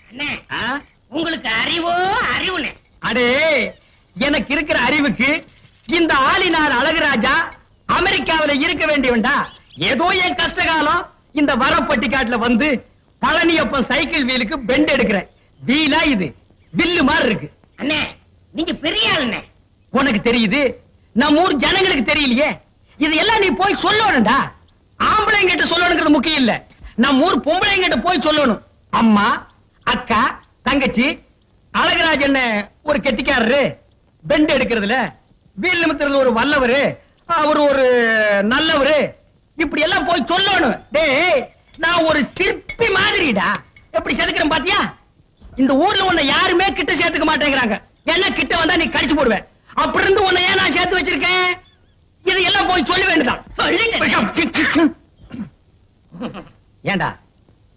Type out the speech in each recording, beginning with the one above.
அண்ணே உங்களுக்கு அறிவோ அறிவுனே. அடே எனக்கு இருக்கிற அறிவுக்கு இந்த ஆளினார் அழகுராஜா அமெரிக்காவில இருக்க வேண்டியவன்டா. ஏதோ என் கஷ்டகாலம் இந்த வரப்பட்டிக்காட்டுல வந்து பழனியப்பன் சைக்கிள் வீலுக்கு பெண்ட் எடுக்கிறேன். வீலா இது வில்லு மாதிரி இருக்கு. அண்ணே நீங்க பெரிய ஆளுண்ணே. உனக்கு தெரியுது, நம்ம ஊர் ஜனங்களுக்கு தெரியலையே. இதெல்லாம் நீ போய் சொல்லணும்டா. ஆம்பளைங்கிட்ட சொல்லணுங்கிறது முக்கியம் இல்ல, நம்ம ஊர் பொம்பளைங்கிட்ட போய் சொல்லணும். அம்மா, அக்கா, தங்கச்சி, அழகராஜன் ஒரு கெட்டிக்காரரு, பெண்ட் எடுக்கிறதுல வீல் நிமித்துறது ஒரு வல்லவரு, அவர் ஒரு நல்லவரு, இப்படி எல்லாம் போய் சொல்லணும். டேய் நான் ஒரு சிற்பி மாதிரிடா. எப்படி செதுக்கிறேன் பாத்தியா? இந்த ஊர்ல உன்னை யாருமே கிட்ட சேர்த்துக்க மாட்டேங்கிறாங்க. என்ன கிட்ட வந்தா நீ கடிச்சு போடுவேன். அப்படி இருந்து உன்னை ஏன் நான் சேர்த்து வச்சிருக்கேன்? இது எல்லாம் போய் சொல்ல வேண்டியதான். ஏண்டா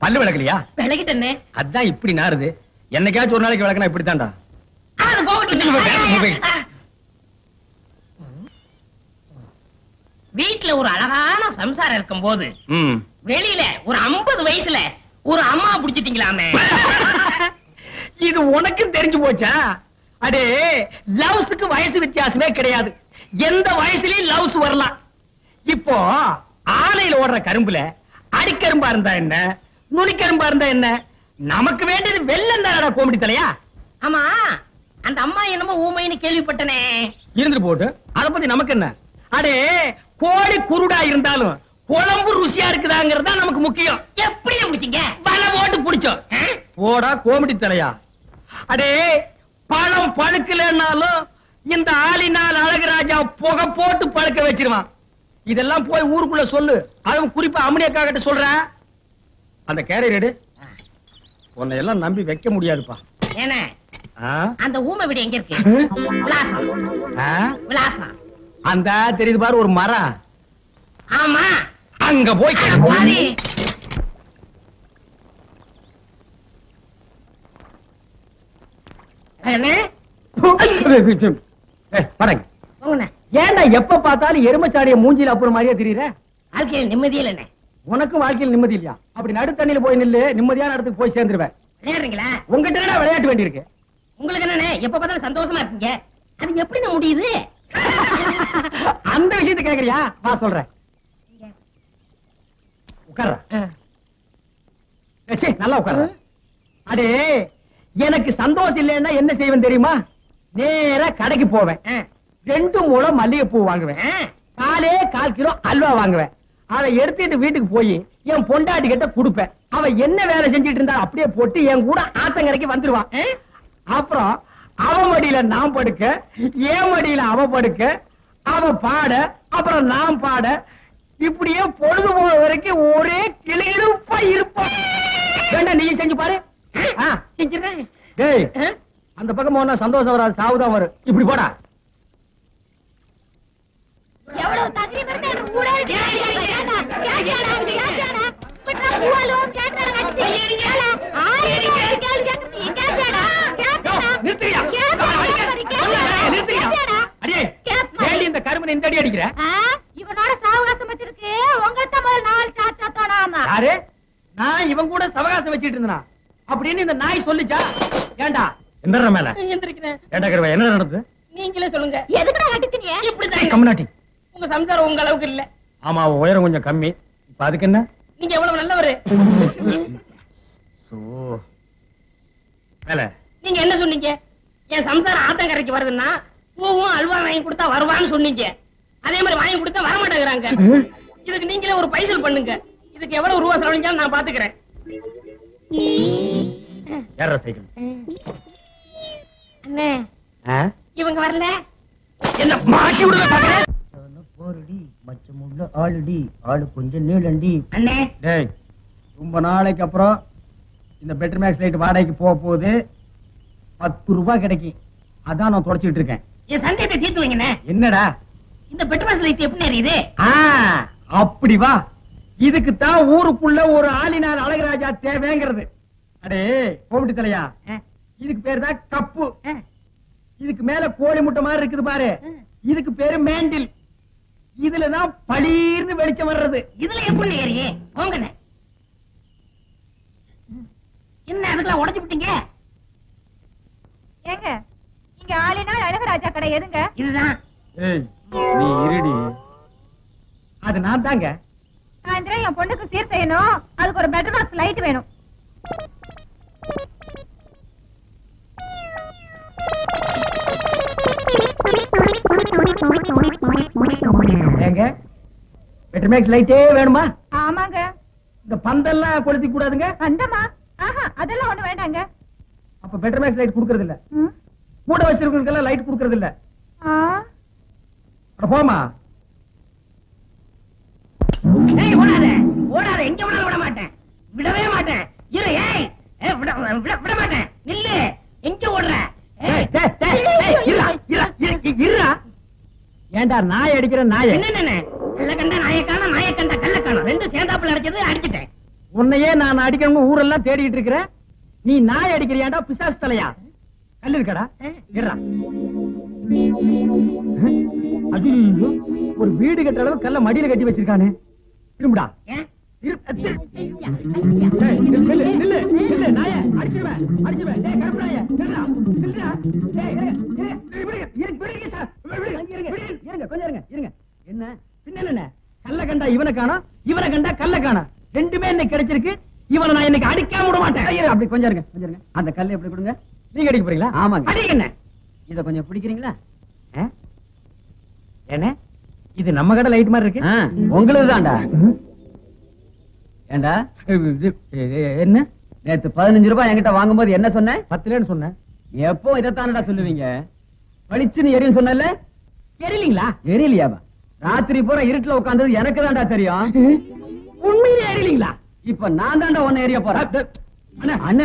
பல்லு விளக்கலையா? விளக்கிட்டே. அதான் இப்படி நாருது. என்னைக்காச்சும் ஒரு நாளைக்கு விளக்கனா இப்படித்தான்டா. வீட்டுல ஒரு அழகான சம்சாரம் இருக்கும் போது வெளியில ஒரு 50 வயசுல ஒரு அம்மா புடிச்சிட்டீங்களாமே. இது உனக்கும் தெரிஞ்சு போச்சா? அடே லவ்ஸுக்கு வயசு வித்தியாசமே கிடையாது. எந்த வயசுலயும் லவ்ஸ் வரலாம். இப்போ ஆலையில ஓடுற கரும்புல அடிக்கரும்பா இருந்தா என்ன, நுனிக்கரும்பா இருந்தா என்ன, நமக்கு வேண்டியது வெள்ளம் தானடா கோமடி தலையா. ஆமா அந்த அம்மா என்னமோ ஊமைன்னு கேள்விப்பட்டனே. இருந்துட்டு போட்டு அத பத்தி நமக்கு என்ன? அடே கோழி குருடா இருந்தாலும் குழம்பு ருசியா இருக்குதாங்கிறதா நமக்கு முக்கியம். எப்படி பிடிச்சீங்க? வலை போட்டு பிடிச்சோம். போடா கோமடி தலையா. அடே பழம் பழுக்கலன்னாலும் இந்த ஆளினால் அழகுராஜா புகை போட்டு பழுக்க வச்சிருவான். இதெல்லாம் போய் ஊருக்குள்ள சொல்லு. அதுவும் குறிப்பா அம்மனியக்கா கிட்ட சொல்றேன். அந்த கேரியர் உன்னை எல்லாம் நம்பி வைக்க முடியாதுப்பா. ஏன்னா அந்த ஊமை வீடு எங்க இருக்கு? விலாசம் அந்த தெரியுது பாரு ஒரு மரம். ஆமா அங்க போய் ஏன்டா எப்ப பார்த்தாலும் எருமச்சாடிய மூஞ்சில அப்புறம் மாதிரியே தெரியுற? வாழ்க்கையில் நிம்மதியில் என்ன? உனக்கும் வாழ்க்கையில் நிம்மதி இல்லையா? அப்படி நடு தண்ணியில போய் நில்லு, நிம்மதியான இடத்துக்கு போய் சேர்ந்துருவேன். விளையாடுறீங்களா? உங்ககிட்ட விளையாட்டு வேண்டி இருக்கு. உங்களுக்கு என்ன எப்ப பார்த்தாலும் சந்தோஷமா இருக்கீங்க, அது எப்படி முடியுது? அந்த விஷயத்தை கேக்குறியா? வா சொல்றேன். உட்கார்ற நல்லா உட்கார்ற. அடே எனக்கு சந்தோஷம் இல்லைன்னா என்ன செய்வேன் தெரியுமா? நேரா கடைக்கு போவேன். 2 முழம் மல்லிகைப்பூ வாங்குவேன். 4 கிலோ அல்வா வாங்குவேன். அதை எடுத்துட்டு வீட்டுக்கு போய் என் பொண்டாட்டி கிட்ட கொடுப்பேன். அவ என்ன வேலை செஞ்சிட்டு இருந்தா அப்படியே போட்டு என் கூட ஆத்தங்கரைக்கு வந்துருவான். அப்புறம் அவ மடியில நான் படுக்க, என் மடியில அவ படுக்க, அவ பாட, அப்புறம் நான் பாட, இப்படியே பொழுது போற வரைக்கும் ஒரே கிளியிருப்பா இருப்போம். வேண்டாம் நீ செஞ்சு பாரு. அந்த பக்கம் போனா சந்தோஷம் வராது, சாவுதான் வரும். இப்படி போடா. எவ்வளவு தகுதி இந்த கருமனை இந்த அடி அடிக்கிற? இவனோட சாவகாசம் வச்சிருக்கு. உங்கள்கிட்ட முதல் 4 சாச்சா தோணாமா. யாரு? நான் இவன் கூட சவகாசம் வச்சிட்டு இருந்தா அப்படின்னு இந்த நாய் சொல்லுச்சா? ஏண்டா எந்திர மேல எந்திரிக்கிறேன். ஏண்டா கருவா என்ன நடந்தது? நீங்களே சொல்லுங்க. எதுக்குடா கட்டிச்சீங்க? இப்படிதான் கம்னாட்டி. உங்க சம்சாரம் உங்க அளவுக்கு இல்ல. ஆமா உயரம் கொஞ்சம் கம்மி. இப்ப அதுக்கு என்ன? நீங்க எவ்வளவு நல்லவரு. நீங்க என்ன சொன்னீங்க? என் சம்சாரம் ஆத்தங்கரைக்கு வருதுன்னா பூவும் அல்வா வாங்கி கொடுத்தா வருவான்னு சொன்னீங்க. அதே மாதிரி வாங்கி கொடுத்தா வர மாட்டேங்கிறாங்க. இதுக்கு நீங்களே ஒரு பைசல் பண்ணுங்க. இதுக்கு எவ்வளவு ரூபா செலவழிஞ்சாலும் நான் பாத்துக்கிறேன். அண்ணே இவங்க வரல. என்ன மாட்டி விடுற பாக்குற? போருடி மச்சமுள்ள ஆளுடி, ஆளு கொஞ்சம் நீளண்டி. அண்ணே டேய் ரொம்ப நாளைக்கு அப்புறம் இந்த பெட்டர் மேக்ஸ் லைட் வாடகைக்கு போக போகுது. 10 ரூபாய் கிடைக்கும். அதான் நான் தொடச்சிட்டு இருக்கேன். என் சந்தேகத்தை தீர்த்து வைங்கண்ணே. என்னடா இந்த பெட்ரோல் லைட் எப்படி எரியுது? அப்படி வா. இதுக்கு தான் ஊருக்குள்ள ஒரு ஆளினார் அழகுராஜா தேவைங்கிறது. அடே கோமட்டி தலையா, இதுக்கு பேரு தான் கப்பு. இதுக்கு மேல கோழி முட்டை மாதிரி இருக்குது பாரு, இதுக்கு பேரு மேண்டில். இதுலதான் பளீர்னு வெளிச்சம் வர்றது. இதுல எப்படி ஏறியே போங்கண்ணே. என்ன அதுக்கெல்லாம் உடைச்சு விட்டீங்க? ஏங்க இங்க ஆளினா அழகராஜா கடை எதுங்க? இதுதான். நீ இருடி. அது நான் தாங்க. சாயந்தரம் என் பொண்ணுக்கு சீர் செய்யணும். அதுக்கு ஒரு பெட்ரூம் பாக்ஸ் லைட் வேணும். ஏங்க பெட்ரமேக்ஸ் லைட்டே வேணுமா? ஆமாங்க. இந்த பந்தெல்லாம் கொளுத்தி கூடாதுங்க. அந்தமா அதெல்லாம் ஒண்ணு வேண்டாங்க. அப்ப பெட்ரமேக்ஸ் லைட் குடுக்கறது இல்ல. கூட வச்சிருக்கவங்களுக்கெல்லாம் லைட் குடுக்கறது இல்ல. போமா. ஏய் ஓடாத ஓடாத, எங்க வேணாலும் விட மாட்டேன், விடவே மாட்டேன். இரு. ஏய் விட மாட்டேன், நில்லு. எங்க ஓடுற? ஏண்டா நாய் அடிக்கிற நாய? என்ன கல்ல கண்டா நாயக்கான, நாயக்கண்டா கல்ல காணும், ரெண்டும் சேர்ந்தாப்புல அடிச்சது அடிச்சுட்டேன். உன்னையே நான் அடிக்கணும் ஊரெல்லாம் தேடிட்டு இருக்கிறேன். நீ நாய் அடிக்கிறியாண்டா பிசாசு தலையா? கல்லு இருக்கடா. ஐயோ, ஒரு வீடு கட்ட அளவு கல்ல மடியில கட்டி வச்சிருக்கானே. திரும்புடா. என்ன பின்ன கல்ல கண்டா இவனை காணோம், இவனை கண்டா கல்ல காணோம். ரெண்டுமே இன்னைக்கு கிடைச்சிருக்கு. இவனை நான் இன்னைக்கு அடிக்காம விட மாட்டேன். அப்படி கொஞ்சம் இருங்க, கொஞ்சம் இருங்க. அந்த கல்லை எப்படி கொடுங்க. நீங்க அடிக்க போறீங்களா? ஆமாங்க. அடிக்கண்ணே. இத கொஞ்சம் பிடிக்கிறீங்களா? என்ன இது நம்ம கடை லைட் மாதிரி இருக்கு? உங்களுக்கு தான்டா. ஏண்டா என்ன நேத்து 15 ரூபாய் என்கிட்ட வாங்கும்போது என்ன சொன்ன? 10 சொன்னேன். எப்போ இதைத்தானடா சொல்லுவீங்க? பளிச்சுன்னு எரியும் சொன்னல, எரியலீங்களா? எரியலையாவா? ராத்திரி பூரா இருட்டுல உட்கார்ந்தது எனக்கு தான்டா தெரியும். உண்மையிலே எரியலீங்களா? இப்ப நான் தான்டா ஒன்னு எரிய போறேன். அண்ணே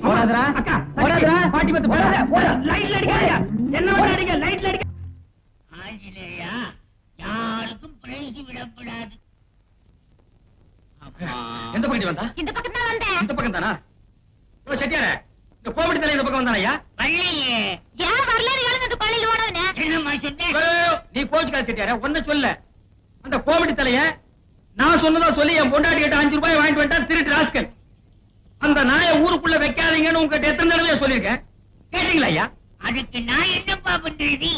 போடாதடா, அக்கா போடாதடா, பாட்டி பத்து போடாத, போடா. லைட்ல அடிக்காதயா, என்ன வேணா அடிங்க, லைட்ல அடிக்க. ஆஞ்சநேயா, யாருக்கும் பிரைஸ் விடப்படாது. எந்த பக்கம் வந்தா? இந்த பக்கம் தான் வந்தேன். இந்த பக்கம் தானா? ஓ செட்டியாரே, இந்த கோமடி தலை இந்த பக்கம் வந்தானயா? வள்ளியே ஏன் வரலாறு எழுந்து அந்த கொள்ளையில ஓடவனே? என்னம்மா சொன்னே? நீ கோச்சுக்காத செட்டியாரே, ஒன்ன சொல்ல. அந்த கோமடி தலைய நான் சொன்னதா சொல்லி என் பொண்டாட்டி கிட்ட 5 ரூபாய் வாங்கிட்டு வந்துட்டா திருட்டு ராஸ்கல். அந்த நாயை ஊருக்குள்ள வைக்காதீங்கன்னு உங்ககிட்ட எத்தனை தடவை சொல்லிருக்கேன், கேட்டீங்களா ஐயா? அதுக்கு நான் என்னப்பா பண்றது?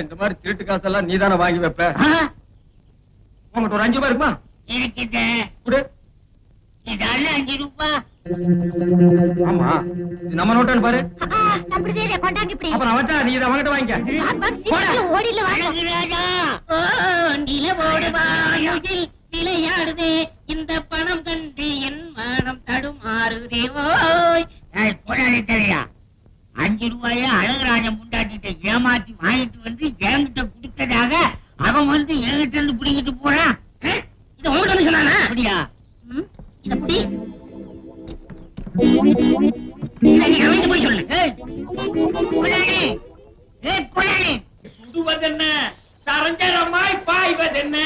இந்த மாதிரி திருட்டு காசெல்லாம் நீ தானே வாங்கி வைப்ப. உங்ககிட்ட ஒரு 5 ரூபாய் இருக்குமா? இருக்குது. கொடு. இதால 5 ரூபாய். ஆமா, இது நம்ம நோட்டான்னு பாரு. அப்படி தெரிய கொண்டாங்க இப்படி. அப்புறம் அவட்டா நீ இதை அவங்கிட்ட வாங்கிக்க. ஓடில அழகுராஜா, ஓ நிலவோடு வாயுதில் விளையாடுதே, இந்த பணம் கண்டு என் மனம் தடுமாறுதே. ஓய் போராளித்தலையா, 5 ரூபாய அழகுராஜன் முண்டாட்டிட்ட ஏமாத்தி வாங்கிட்டு வந்து என்கிட்ட குடுத்ததாக அவன் வந்து என்கிட்ட இருந்து புடிங்கிட்டு போறான். இத உங்கள்கிட்ட சொன்னானா? அப்படியா? இத புடி. அவன் போய் சொல்லு. சுடுவதென்ன, சரஞ்சரமாய் பாய்வதென்ன?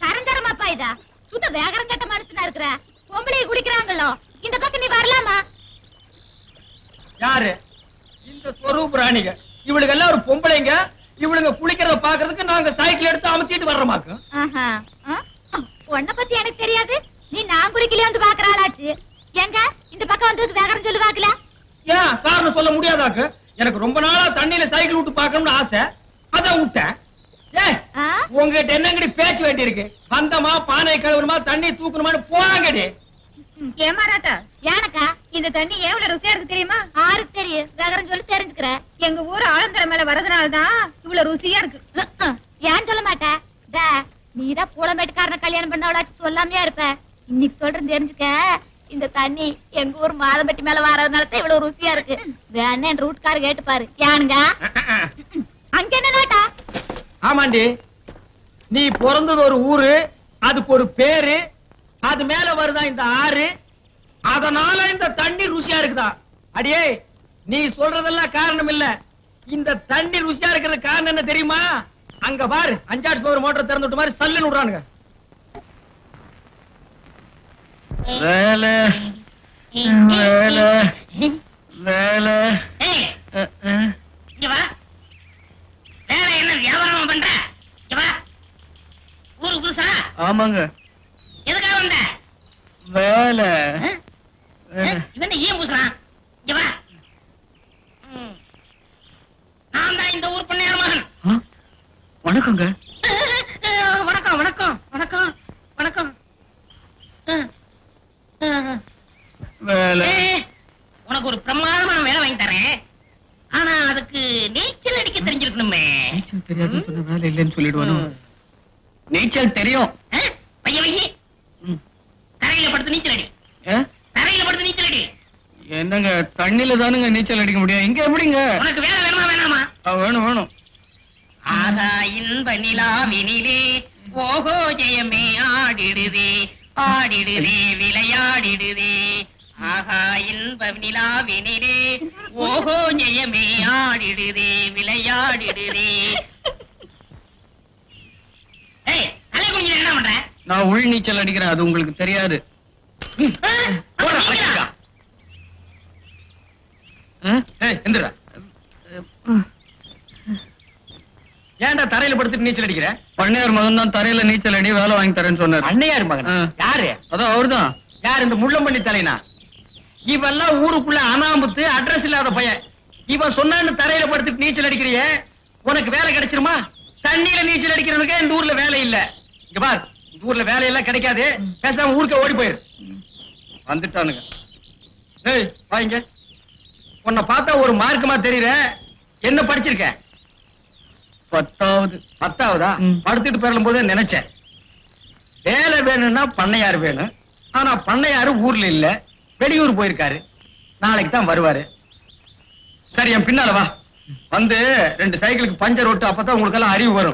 சரஞ்சரமாப்பா இதா சுத்த வேகரம் கட்ட மனுஷனா இருக்கிற பொம்பளை குடிக்கிறாங்களோ, இந்த பக்கம் நீ வரலாமா? யாரு இந்த ஸ்வரூப் ராணிங்க? இவளுக்கு எல்லாம் ஒரு பொம்பளைங்க. இவளுங்க குளிக்கிறத பாக்குறதுக்கு நாங்க சைக்கிள் எடுத்து அமுத்திட்டு வர்றோமாக்கு. உன்ன பத்தி எனக்கு தெரியாது. நீ நான் குளிக்கல வந்து பாக்குறாளாச்சு. எங்க இந்த பக்கம் வந்ததுக்கு வேகரம் சொல்லு பாக்கல. ஏன் காரணம் சொல்ல முடியாதாக்கு? எனக்கு ரொம்ப நாளா தண்ணியில சைக்கிள் விட்டு பாக்கணும்னு ஆசை, அதான் விட்டேன். உங்ககிட்ட என்னங்கடி பேச்சு வேண்டி இருக்கு? வந்தமா பானை கழுவுமா தண்ணி தூக்கணுமான்னு போறாங்கடி. ஏமாறாட்டா ஏனக்கா இந்த தண்ணி எவ்வளவு ருசியா இருக்கு தெரியுமா? ஆருக்கு தெரியும், வேகரம் சொல்லி தெரிஞ்சுக்கிற. எங்க ஊர் ஆழந்தர மேல வரதுனாலதான் இவ்வளவு ருசியா இருக்கு. ஏன் சொல்ல மாட்டேன்? நீதான் பூலமேட்டுக்காரன கல்யாணம் பண்ணவளாச்சு சொல்லாமையா இருப்ப. இன்னைக்கு சொல்றேன் தெரிஞ்சுக்க. இந்த தண்ணி எங்க ஊர் மாதம்பட்டி மேல வரதுனாலதான் இவ்வளவு ருசியா இருக்கு. வேணா என் ரூட்காரு கேட்டு பாரு. ஏனுங்க அங்க என்ன நாட்டா? ஆமாண்டி, நீ பிறந்தது ஒரு ஊரு, அதுக்கு ஒரு பேரு, அது மேல வருதா இந்த ஆறு, அதனால இந்த தண்ணி ருசியா இருக்குதா? அடியே, நீ சொல்றதெல்லாம் காரணம் இல்ல. இந்த தண்ணி ருசியா இருக்கிறது காரணம் என்ன தெரியுமா? அங்க பாரு, 5 ஆர்ஸ் மோட்டர் திறந்து விட்ட மாதிரி சல்லுன்னு விடுறானுங்க. வேலை வேலை வேலை. இங்க வா. வேலை என்ன வியாபாரம் பண்ற? இங்க வா. ஊருக்கு புதுசா? ஆமாங்க. எதுக்காக வந்த? வேலை. இவன் ஏன் பச்சம் பூசுறான். இங்க வா. நான் தான் இந்த ஊர் பண்ணையார் மகன். வணக்கங்க. வணக்கம் வணக்கம் வணக்கம் வணக்கம். வேலை உனக்கு ஒரு பிரமாதமான வேலை வாங்கி தரேன். ஆனா அதுக்கு நீச்சல் அடிக்க தெரிஞ்சிருக்கணுமே. நீச்சல் தெரியாதுன்னு சொன்ன வேலை இல்லைன்னு சொல்லிடுவானோ? நீச்சல் தெரியும். பைய வையி. தரையில படுத்து நீச்சல் அடி. தரையில படுத்து நீச்சல் அடி. என்னங்க தண்ணில தானுங்க நீச்சல் அடிக்க முடியும், இங்க எப்படிங்க? உனக்கு வேலை வேணுமா வேணாமா? வேணும் வேணும். ஆகா இன்ப நிலாவினிலே ஓஹோ ஜெயமே ஆடிடுதே ஆடிடுதே விளையாடிடுதே. ஆகா இன்ப நிலாவினிலே ஓஹோ ஜெயமே ஆடிடுதே விளையாடிடுதே. ஏய் தலை குனிஞ்சு என்ன பண்ற? நான் உள் நீச்சல் அடிக்கிறேன், அது உங்களுக்கு தெரியாது. எந்திரா. ஏன்டா தரையில படுத்துட்டு நீச்சல் அடிக்கிற? பண்ணையார் மகன் தான் தரையில நீச்சல் அடி வேலை வாங்கி தரேன்னு சொன்னார். அண்ணையார் மகன் யாரு? அதான் அவர்தான். யார் இந்த முள்ளம்பள்ளி தலைனா? இவெல்லாம் ஊருக்குள்ள அனாமுத்து அட்ரஸ் இல்லாத பையன். இவன் சொன்னான்னு தரையில படுத்துட்டு நீச்சல் அடிக்கிறியே, உனக்கு வேலை கிடைச்சிருமா? தண்ணியில நீச்சல் அடிக்கிறவனுக்கு இந்த ஊர்ல வேலை இல்ல. இங்க பார், இந்த ஊர்ல வேலையெல்லாம் கிடைக்காது. பேசாம ஊருக்க ஓடி போயிரு. வந்துட்டானுங்க. ஏய் வாங்க. உன்னை பார்த்தா ஒரு மார்க்கமா தெரியற. என்ன படிச்சிருக்க? 10வது. 10வதா? படுத்துட்டு பெறலும் போதே நினைச்சேன் வேலை வேணும்னா பண்ணையார் வேணும். ஆனா பண்ணையாரு ஊர்ல இல்ல, வெளியூர் போயிருக்காரு. நாளைக்கு தான் வருவாரு. சரி என் பின்னால வா. வந்து 2 சைக்கிளுக்கு பஞ்சர் ஓட்டு, அப்பதான் உங்களுக்கு எல்லாம் அறிவு வரும்.